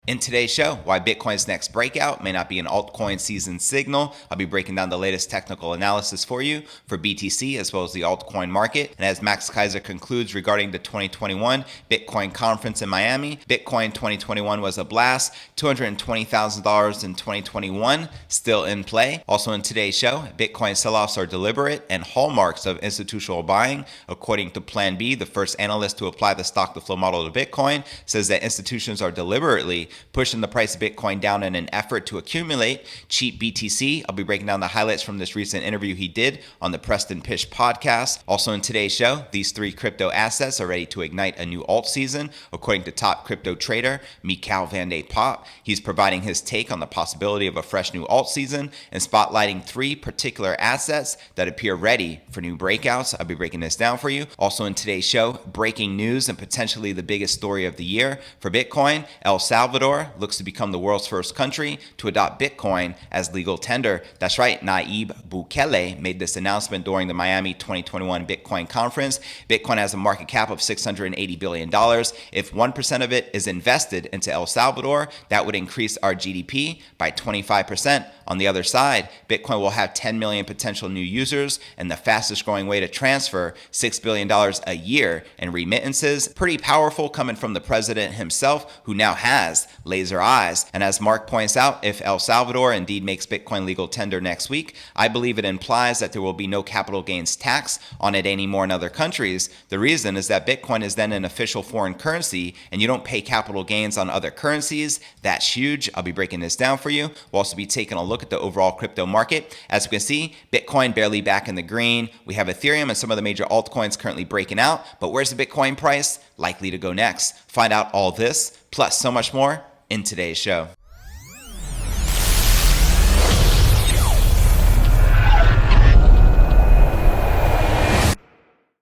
In today's show, why Bitcoin's next breakout may not be an altcoin season signal. I'll be breaking down the latest technical analysis for you for BTC as well as the altcoin market. And as Max Kaiser concludes regarding the 2021 Bitcoin conference in Miami, Bitcoin 2021 was a blast. $220,000 in 2021 still in play. Also in today's show, Bitcoin sell-offs are deliberate and hallmarks of institutional buying. According to PlanB, the first analyst to apply the stock-to-flow model to Bitcoin, says that institutions are deliberately pushing the price of Bitcoin down in an effort to accumulate cheap BTC. I'll be breaking down the highlights from this recent interview he did on the Preston Pish podcast. Also in today's show, these three crypto assets are ready to ignite a new alt season, according to top crypto trader Mikhail van de Poppe. He's providing his take on the possibility of a fresh new alt season and spotlighting three particular assets that appear ready for new breakouts. I'll be breaking this down for you. Also in today's show, breaking news and potentially the biggest story of the year for Bitcoin. El Salvador looks to become the world's first country to adopt Bitcoin as legal tender. That's right, Nayib Bukele made this announcement during the Miami 2021 Bitcoin conference. Bitcoin has a market cap of $680 billion. If 1% of it is invested into El Salvador, that would increase our GDP by 25%. On the other side, Bitcoin will have 10 million potential new users and the fastest growing way to transfer $6 billion a year in remittances. Pretty powerful coming from the president himself, who now has laser eyes. And as Mark points out, if El Salvador indeed makes Bitcoin legal tender next week, I believe it implies that there will be no capital gains tax on it anymore in other countries. The reason is that Bitcoin is then an official foreign currency and you don't pay capital gains on other currencies. That's huge. I'll be breaking this down for you. We'll also be taking a look at the overall crypto market. As we can see, Bitcoin barely back in the green. We have Ethereum and some of the major altcoins currently breaking out, but where's the Bitcoin price likely to go next? Find out all this, plus so much more in today's show.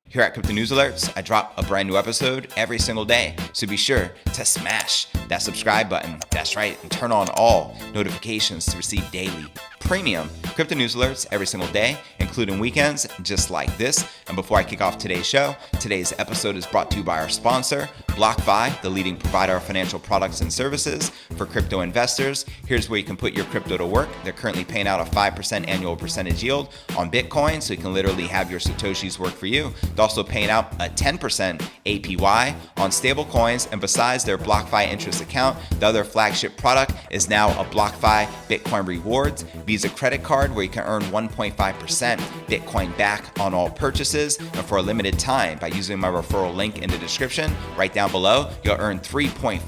Here at Crypto News Alerts, I drop a brand new episode every single day, so be sure to smash that subscribe button. That's right, and turn on all notifications to receive daily premium Crypto News Alerts every single day, including weekends just like this. And before I kick off today's show, today's episode is brought to you by our sponsor, Blockfi, the leading provider of financial products and services for crypto investors. Here's where you can put your crypto to work. They're currently paying out a 5% annual percentage yield on Bitcoin, so you can literally have your Satoshis work for you. They're also paying out a 10% APY on stable coins, and besides their Blockfi interest account, the other flagship product is now a Blockfi Bitcoin Rewards Visa credit card where you can earn 1.5% Bitcoin back on all purchases, and for a limited time by using my referral link in the description right down below, you'll earn 3.5%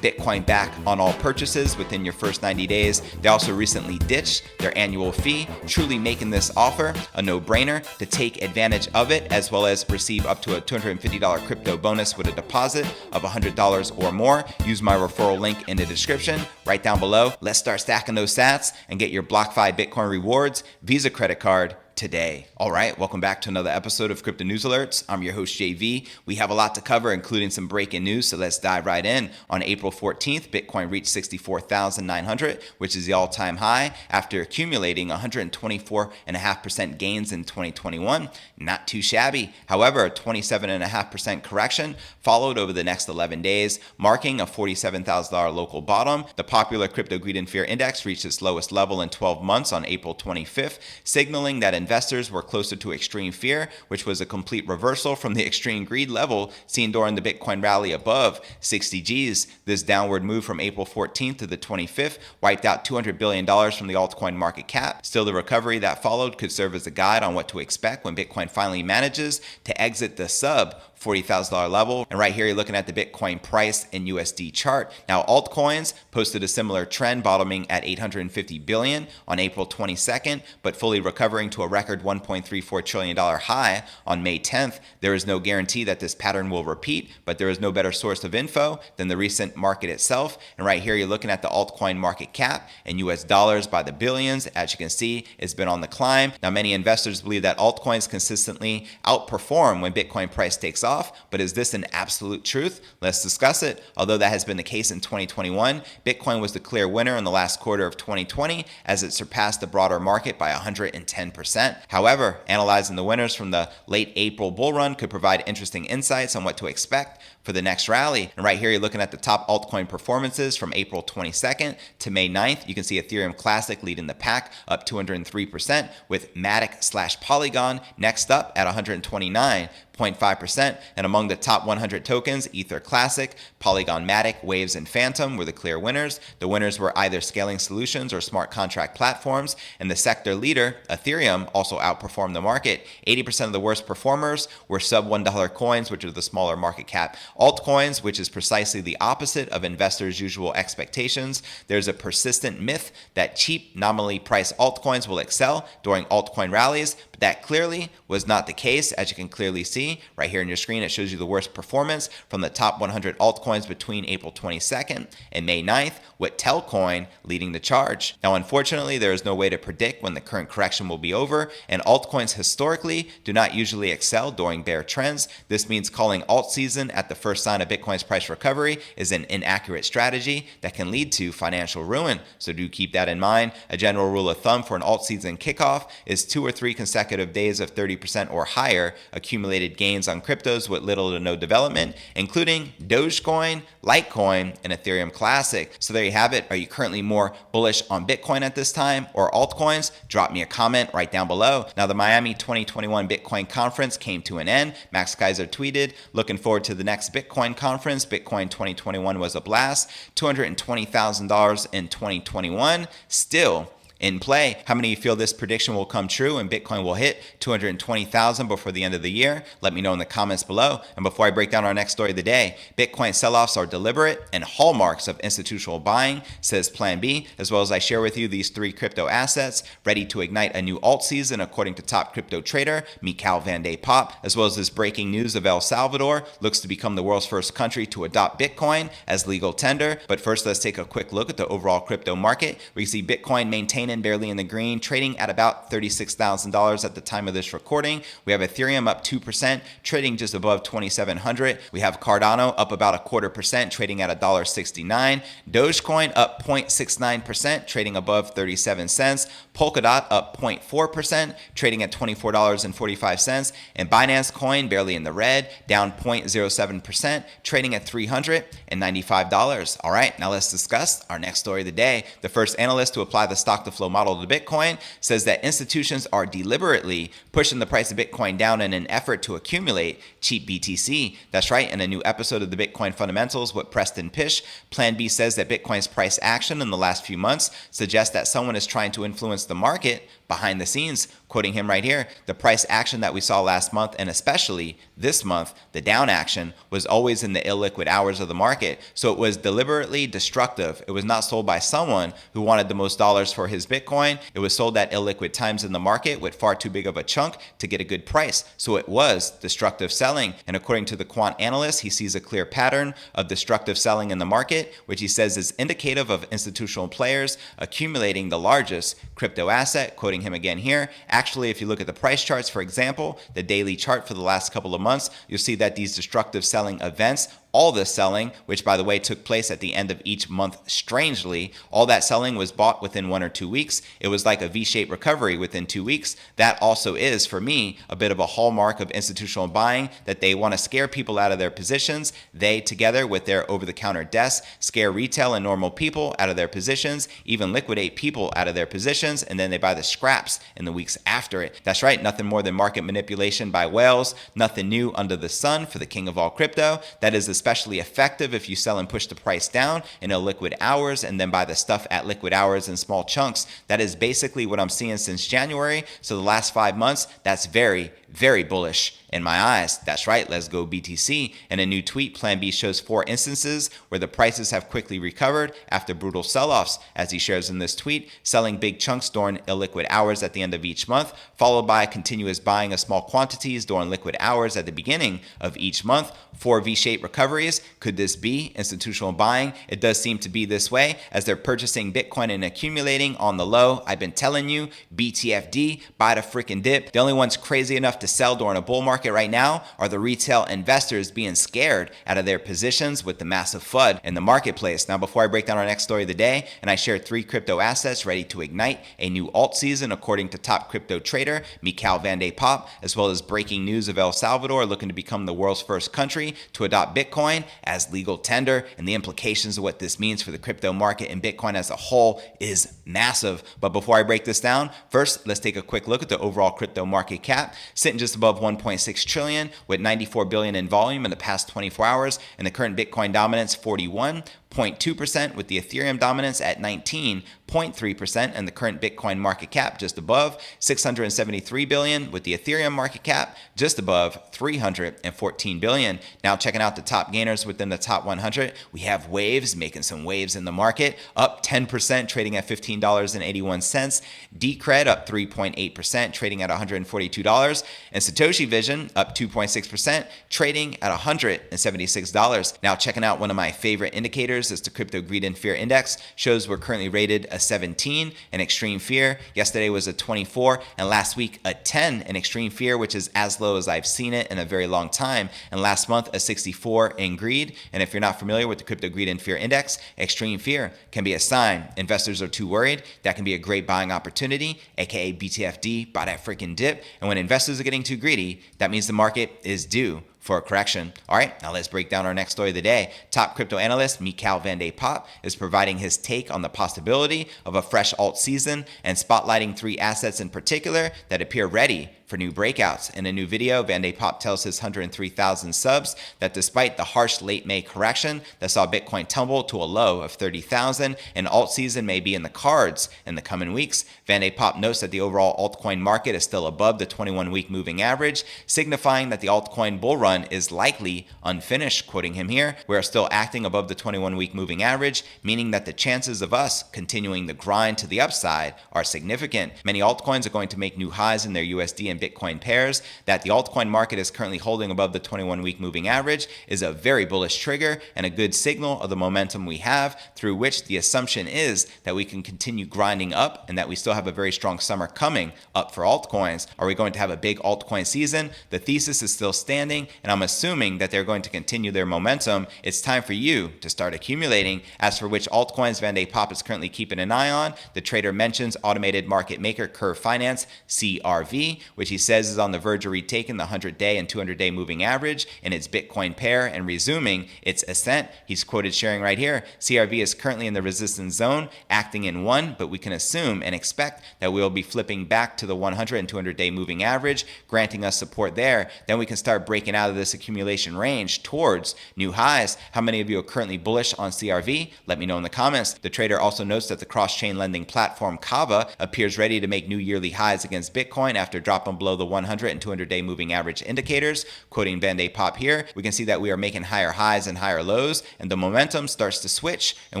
Bitcoin back on all purchases within your first 90 days. They also recently ditched their annual fee, truly making this offer a no-brainer to take advantage of it, as well as receive up to a $250 crypto bonus with a deposit of $100 or more. Use my referral link in the description right down below. Let's start stacking those sats and get your Blockfi Bitcoin Rewards Visa credit card today. All right, welcome back to another episode of Crypto News Alerts. I'm your host, JV. We have a lot to cover, including some breaking news, so let's dive right in. On April 14th, Bitcoin reached 64,900, which is the all-time high after accumulating 124.5% gains in 2021. Not too shabby. However, a 27.5% correction followed over the next 11 days, marking a $47,000 local bottom. The popular Crypto Greed and Fear Index reached its lowest level in 12 months on April 25th, signaling that investors were closer to extreme fear, which was a complete reversal from the extreme greed level seen during the Bitcoin rally above 60 Gs. This downward move from April 14th to the 25th wiped out $200 billion from the altcoin market cap. Still, the recovery that followed could serve as a guide on what to expect when Bitcoin finally manages to exit the sub $40,000 level. And right here, you're looking at the Bitcoin price in USD chart. Now, altcoins posted a similar trend, bottoming at $850 billion on April 22nd, but fully recovering to a record $1.34 trillion high on May 10th. There is no guarantee that this pattern will repeat, but there is no better source of info than the recent market itself. And right here, you're looking at the altcoin market cap in US dollars by the billions. As you can see, it's been on the climb. Now, many investors believe that altcoins consistently outperform when Bitcoin price takes off. But is this an absolute truth? Let's discuss it. Although that has been the case in 2021, Bitcoin was the clear winner in the last quarter of 2020 as it surpassed the broader market by 110%. However, analyzing the winners from the late April bull run could provide interesting insights on what to expect for the next rally. And right here, you're looking at the top altcoin performances from April 22nd to May 9th. You can see Ethereum Classic leading the pack, up 203%, with Matic/Polygon next up at 129.5%. And among the top 100 tokens, Ether Classic, Polygon Matic, Waves, and Phantom were the clear winners. The winners were either scaling solutions or smart contract platforms. And the sector leader, Ethereum, also outperformed the market. 80% of the worst performers were sub $1 coins, which are the smaller market cap altcoins, which is precisely the opposite of investors' usual expectations. There's a persistent myth that cheap, nominally priced altcoins will excel during altcoin rallies, but that clearly was not the case. As you can clearly see right here on your screen, it shows you the worst performance from the top 100 altcoins between April 22nd and May 9th, with Telcoin leading the charge. Now, unfortunately, there is no way to predict when the current correction will be over, and altcoins historically do not usually excel during bear trends. This means calling alt season at the first sign of Bitcoin's price recovery is an inaccurate strategy that can lead to financial ruin. So do keep that in mind. A general rule of thumb for an alt season kickoff is 2 or 3 consecutive days of 30% or higher accumulated gains on cryptos with little to no development, including Dogecoin, Litecoin, and Ethereum Classic. So there you have it. Are you currently more bullish on Bitcoin at this time or altcoins? Drop me a comment right down below. Now, the Miami 2021 Bitcoin conference came to an end. Max Keiser tweeted, "Looking forward to the next Bitcoin conference. Bitcoin 2021 was a blast. $220,000 in 2021. Still in play." How many of you feel this prediction will come true and Bitcoin will hit 220,000 before the end of the year? Let me know in the comments below. And before I break down our next story of the day, Bitcoin sell-offs are deliberate and hallmarks of institutional buying, says PlanB, as well as I share with you these 3 crypto assets ready to ignite a new alt season according to top crypto trader Mikhail Van de Poppe, as well as this breaking news of El Salvador looks to become the world's first country to adopt Bitcoin as legal tender. But first, let's take a quick look at the overall crypto market. We see Bitcoin maintaining barely in the green, trading at about $36,000 at the time of this recording. We have Ethereum up 2%, trading just above 2,700. We have Cardano up about 0.25%, trading at $1.69. Dogecoin up 0.69%, trading above 37 cents. Polkadot up 0.4%, trading at $24.45. And Binance Coin barely in the red, down 0.07%, trading at $395. All right, now let's discuss our next story of the day. The first analyst to apply the stock to flow model to Bitcoin says that institutions are deliberately pushing the price of Bitcoin down in an effort to accumulate cheap BTC. That's right. In a new episode of the Bitcoin Fundamentals with Preston Pish, PlanB says that Bitcoin's price action in the last few months suggests that someone is trying to influence the market behind the scenes. Quoting him right here, "The price action that we saw last month, and especially this month, the down action, was always in the illiquid hours of the market. So it was deliberately destructive. It was not sold by someone who wanted the most dollars for his Bitcoin. It was sold at illiquid times in the market with far too big of a chunk to get a good price. So it was destructive selling." And according to the quant analyst, he sees a clear pattern of destructive selling in the market, which he says is indicative of institutional players accumulating the largest crypto asset. Quoting him again here, "Actually, if you look at the price charts, for example, the daily chart for the last couple of months, you'll see that these destructive selling events, all this selling, which by the way took place at the end of each month, strangely, all that selling was bought within 1 or 2 weeks. It was like a V-shaped recovery within 2 weeks. That also is, for me, a bit of a hallmark of institutional buying, that they want to scare people out of their positions. They, together with their over-the-counter desks, scare retail and normal people out of their positions, even liquidate people out of their positions, and then they buy the scraps in the weeks after it. That's right, nothing more than market manipulation by whales, nothing new under the sun for the king of all crypto. That is especially effective if you sell and push the price down in illiquid hours and then buy the stuff at liquid hours in small chunks. That is basically what I'm seeing since January. So the last 5 months, that's very, very bullish in my eyes. That's right, let's go BTC. In a new tweet, PlanB shows 4 instances where the prices have quickly recovered after brutal sell-offs. As he shares in this tweet, selling big chunks during illiquid hours at the end of each month, followed by continuous buying of small quantities during liquid hours at the beginning of each month. 4 V-shaped recoveries. Could this be institutional buying? It does seem to be this way, as they're purchasing Bitcoin and accumulating on the low. I've been telling you, BTFD, buy the freaking dip. The only ones crazy enough to sell during a bull market market right now are the retail investors being scared out of their positions with the massive FUD in the marketplace. Now, before I break down our next story of the day, and I share 3 crypto assets ready to ignite a new alt season according to top crypto trader Mikhail Van de Poppe, as well as breaking news of El Salvador looking to become the world's first country to adopt Bitcoin as legal tender, and the implications of what this means for the crypto market and Bitcoin as a whole is massive. But before I break this down, first, let's take a quick look at the overall crypto market cap, sitting just above 1.6 trillion with 94 billion in volume in the past 24 hours, and the current Bitcoin dominance 41.2%, with the Ethereum dominance at 19.3%, and the current Bitcoin market cap just above 673 billion, with the Ethereum market cap just above 314 billion. Now, checking out the top gainers within the top 100, we have Waves making some waves in the market, up 10%, trading at $15.81. Decred up 3.8%, trading at $142, and Satoshi Vision up 2.6%, trading at $176. Now, checking out one of my favorite indicators is the Crypto Greed and Fear Index. Shows we're currently rated a 17 in extreme fear. Yesterday was a 24, and last week a 10 in extreme fear, which is as low as I've seen it in a very long time. And last month a 64 in greed. And if you're not familiar with the Crypto Greed and Fear Index, extreme fear can be a sign investors are too worried. That can be a great buying opportunity, aka BTFD, buy that freaking dip. And when investors are getting too greedy, that means the market is due for a correction. All right, now let's break down our next story of the day. Top crypto analyst Mikhail Van de Poppe is providing his take on the possibility of a fresh alt season and spotlighting 3 assets in particular that appear ready for new breakouts. In a new video, Van de Poppe tells his 103,000 subs that despite the harsh late May correction that saw Bitcoin tumble to a low of 30,000, an alt season may be in the cards in the coming weeks. Van de Poppe notes that the overall altcoin market is still above the 21-week moving average, signifying that the altcoin bull run is likely unfinished. Quoting him here, "We are still acting above the 21-week moving average, meaning that the chances of us continuing the grind to the upside are significant. Many altcoins are going to make new highs in their USD and Bitcoin pairs. That the altcoin market is currently holding above the 21-week moving average is a very bullish trigger and a good signal of the momentum we have, through which the assumption is that we can continue grinding up and that we still have a very strong summer coming up for altcoins. Are we going to have a big altcoin season? The thesis is still standing, and I'm assuming that they're going to continue their momentum. It's time for you to start accumulating." As for which altcoins Van de Poppe is currently keeping an eye on, the trader mentions automated market maker Curve Finance, CRV, which he says is on the verge of retaking the 100-day and 200-day moving average in its Bitcoin pair and resuming its ascent. He's quoted sharing right here, "CRV is currently in the resistance zone, acting in one, but we can assume and expect that we will be flipping back to the 100 and 200-day moving average, granting us support there. Then we can start breaking out of this accumulation range towards new highs." How many of you are currently bullish on CRV? Let me know in the comments. The trader also notes that the cross-chain lending platform Kava appears ready to make new yearly highs against Bitcoin after dropping below the 100 and 200-day moving average indicators. Quoting Van de Poppe here, "We can see that we are making higher highs and higher lows, and the momentum starts to switch, in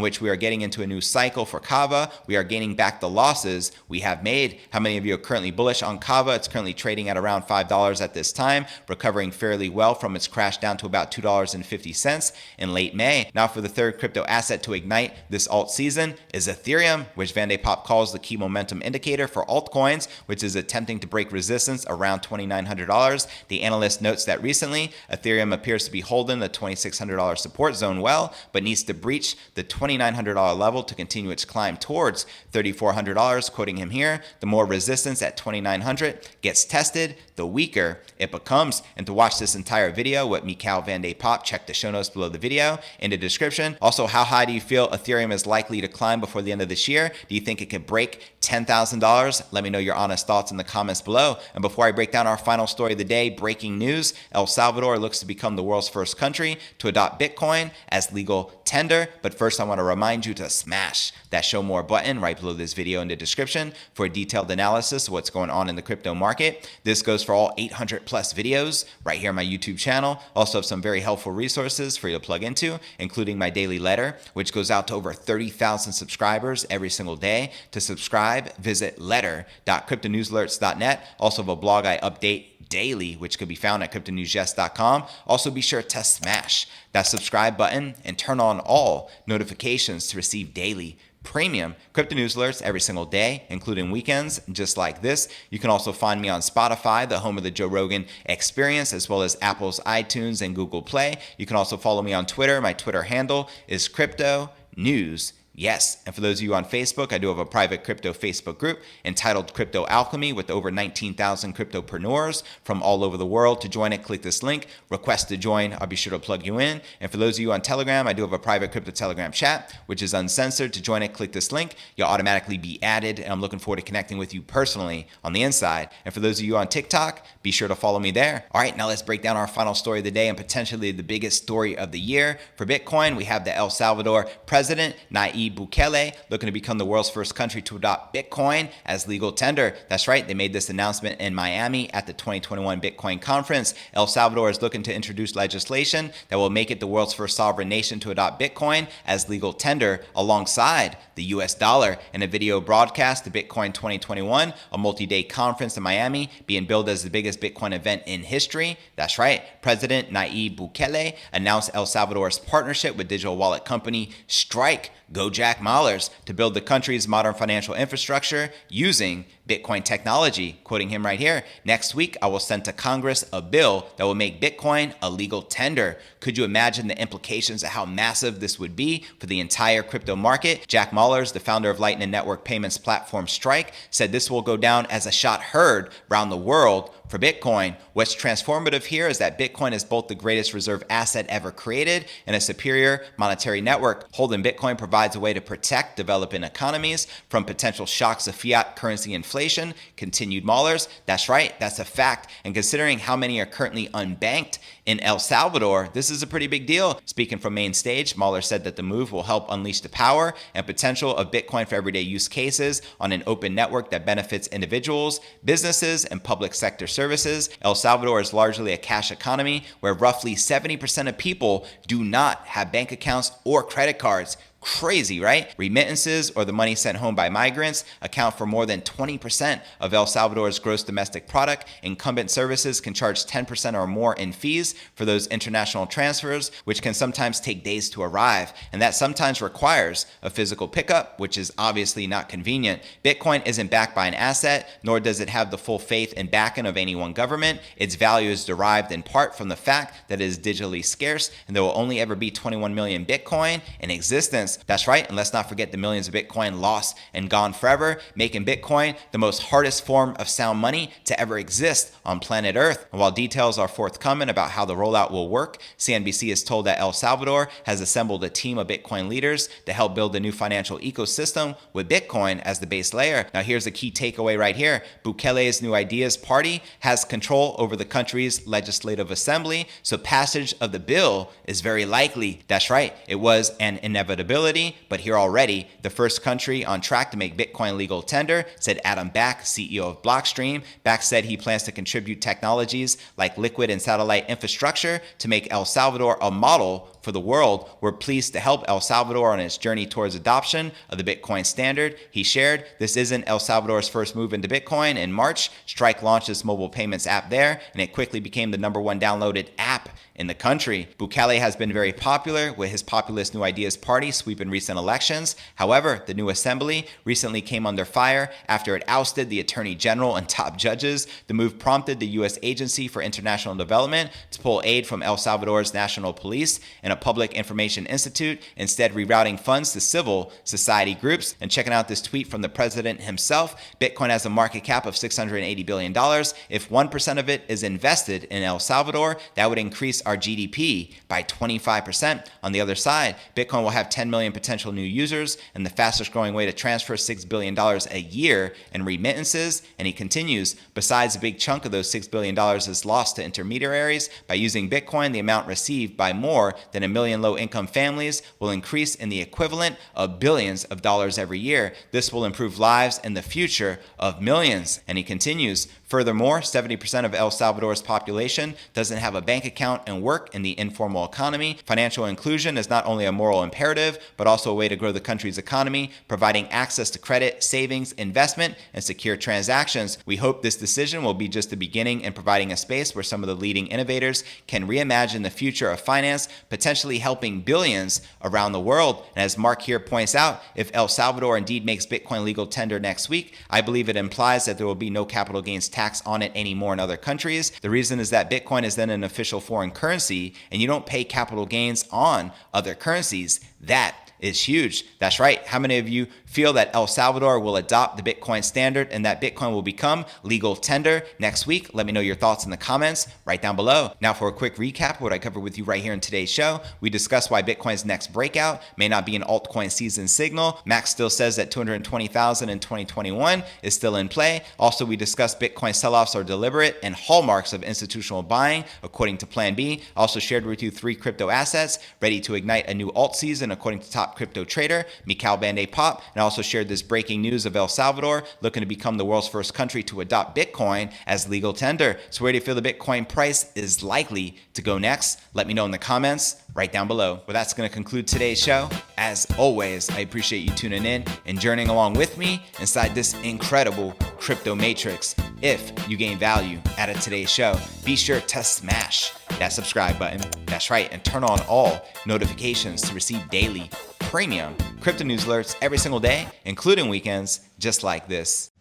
which we are getting into a new cycle for Kava. We are gaining back the losses we have made." How many of you are currently bullish on Kava? It's currently trading at around $5 at this time, recovering fairly well from its crash down to about $2.50 in late May. Now, for the third crypto asset to ignite this alt season is Ethereum, which Van de Poppe calls the key momentum indicator for altcoins, which is attempting to break resistance around $2,900. The analyst notes that recently, Ethereum appears to be holding the $2,600 support zone well, but needs to breach the $2,900 level to continue its climb towards $3,400. Quoting him here, "The more resistance at $2,900 gets tested, the weaker it becomes." And to watch this entire video with Mikhail Van de Poppe, check the show notes below the video in the description. Also, how high do you feel Ethereum is likely to climb before the end of this year? Do you think it could break $10,000? Let me know your honest thoughts in the comments below. And before I break down our final story of the day, breaking news: El Salvador looks to become the world's first country to adopt Bitcoin as legal tender. But first, I want to remind you to smash that show more button right below this video in the description for a detailed analysis of what's going on in the crypto market. This goes for all 800 plus videos right here on my YouTube channel. Also have some very helpful resources for you to plug into, including my daily letter, which goes out to over 30,000 subscribers every single day. To subscribe, subscribe, visit letter.cryptonewsalerts.net. Also have a blog I update daily, which could be found at cryptonewsjest.com. Also be sure to smash that subscribe button and turn on all notifications to receive daily premium crypto news alerts every single day, including weekends, just like this. You can also find me on Spotify, the home of the Joe Rogan Experience, as well as Apple's iTunes and Google Play. You can also follow me on Twitter. My Twitter handle is Crypto News. Yes, and for those of you on Facebook, I do have a private crypto Facebook group entitled Crypto Alchemy with over 19,000 cryptopreneurs from all over the world. To join it, click this link, request to join. I'll be sure to plug you in. And for those of you on Telegram, I do have a private crypto Telegram chat, which is uncensored. To join it, click this link. You'll automatically be added, and I'm looking forward to connecting with you personally on the inside. And for those of you on TikTok, be sure to follow me there. All right, now let's break down our final story of the day and potentially the biggest story of the year. For Bitcoin, we have the El Salvador president, Nayib Bukele, looking to become the world's first country to adopt Bitcoin as legal tender. That's right, they made this announcement in Miami at the 2021 Bitcoin conference. El Salvador is looking to introduce legislation that will make it the world's first sovereign nation to adopt Bitcoin as legal tender alongside the US dollar. In a video broadcast, the Bitcoin 2021, a multi-day conference in Miami, being billed as the biggest Bitcoin event in history. That's right, President Nayib Bukele announced El Salvador's partnership with digital wallet company Strike, Go Jack Mallers, to build the country's modern financial infrastructure using Bitcoin technology. Quoting him right here, "Next week, I will send to Congress a bill that will make Bitcoin a legal tender." Could you imagine the implications of how massive this would be for the entire crypto market? Jack Mallers, the founder of Lightning Network payments platform Strike, said this will go down as a shot heard around the world for Bitcoin. What's transformative here is that Bitcoin is both the greatest reserve asset ever created and a superior monetary network. Holding Bitcoin provides a way to protect developing economies from potential shocks of fiat currency inflation, continued Mallers. That's right, that's a fact. And considering how many are currently unbanked in El Salvador, this is a pretty big deal. Speaking from main stage, Mahler said that the move will help unleash the power and potential of Bitcoin for everyday use cases on an open network that benefits individuals, businesses, and public sector services. El Salvador is largely a cash economy where roughly 70% of people do not have bank accounts or credit cards. Crazy, right? Remittances, or the money sent home by migrants, account for more than 20% of El Salvador's gross domestic product. Incumbent services can charge 10% or more in fees for those international transfers, which can sometimes take days to arrive. And that sometimes requires a physical pickup, which is obviously not convenient. Bitcoin isn't backed by an asset, nor does it have the full faith and backing of any one government. Its value is derived in part from the fact that it is digitally scarce, and there will only ever be 21 million Bitcoin in existence. That's right, and let's not forget the millions of Bitcoin lost and gone forever, making Bitcoin the most hardest form of sound money to ever exist on planet Earth. And while details are forthcoming about how the rollout will work, CNBC is told that El Salvador has assembled a team of Bitcoin leaders to help build a new financial ecosystem with Bitcoin as the base layer. Now here's a key takeaway right here. Bukele's New Ideas Party has control over the country's legislative assembly, so passage of the bill is very likely. That's right, it was an inevitability. But here already, the first country on track to make Bitcoin legal tender, said Adam Back, CEO of Blockstream. Back said he plans to contribute technologies like liquid and satellite infrastructure to make El Salvador a model for the world. We're pleased to help El Salvador on its journey towards adoption of the Bitcoin standard. He shared, this isn't El Salvador's first move into Bitcoin. In March, Strike launched its mobile payments app there, and it quickly became the #1 downloaded app in the country. Bukele has been very popular with his populist New Ideas Party sweeping recent elections. However, the new assembly recently came under fire after it ousted the attorney general and top judges. The move prompted the U.S. Agency for International Development to pull aid from El Salvador's National Police and a Public Information Institute, instead rerouting funds to civil society groups. And checking out this tweet from the president himself, Bitcoin has a market cap of $680 billion. If 1% of it is invested in El Salvador, that would increase our GDP by 25%. On the other side, Bitcoin will have 10 million potential new users and the fastest growing way to transfer $6 billion a year in remittances. And he continues, besides a big chunk of those $6 billion is lost to intermediaries, by using Bitcoin, the amount received by more than 1 million low-income families will increase in the equivalent of billions of dollars every year. This will improve lives and the future of millions. And he continues, Furthermore, 70% of El Salvador's population doesn't have a bank account and work in the informal economy. Financial inclusion is not only a moral imperative, but also a way to grow the country's economy, providing access to credit, savings, investment, and secure transactions. We hope this decision will be just the beginning in providing a space where some of the leading innovators can reimagine the future of finance, potentially helping billions around the world. And as Mark here points out, if El Salvador indeed makes Bitcoin legal tender next week, I believe it implies that there will be no capital gains tax on it anymore in other countries. The reason is that Bitcoin is then an official foreign currency, and you don't pay capital gains on other currencies. That is huge. That's right. How many of you feel that El Salvador will adopt the Bitcoin standard and that Bitcoin will become legal tender next week? Let me know your thoughts in the comments right down below. Now for a quick recap of what I covered with you right here in today's show, we discussed why Bitcoin's next breakout may not be an altcoin season signal. Max still says that 220,000 in 2021 is still in play. Also, we discussed Bitcoin sell-offs are deliberate and hallmarks of institutional buying according to PlanB. Also shared with you 3 crypto assets ready to ignite a new alt season according to top crypto trader Mikhail Bande Pop, and also shared this breaking news of El Salvador looking to become the world's first country to adopt Bitcoin as legal tender. So where do you feel the Bitcoin price is likely to go next? Let me know in the comments right down below. Well, that's going to conclude today's show. As always, I appreciate you tuning in and journeying along with me inside this incredible crypto matrix. If you gain value out of today's show, be sure to smash that subscribe button. That's right, and turn on all notifications to receive daily premium crypto news alerts every single day, including weekends, just like this.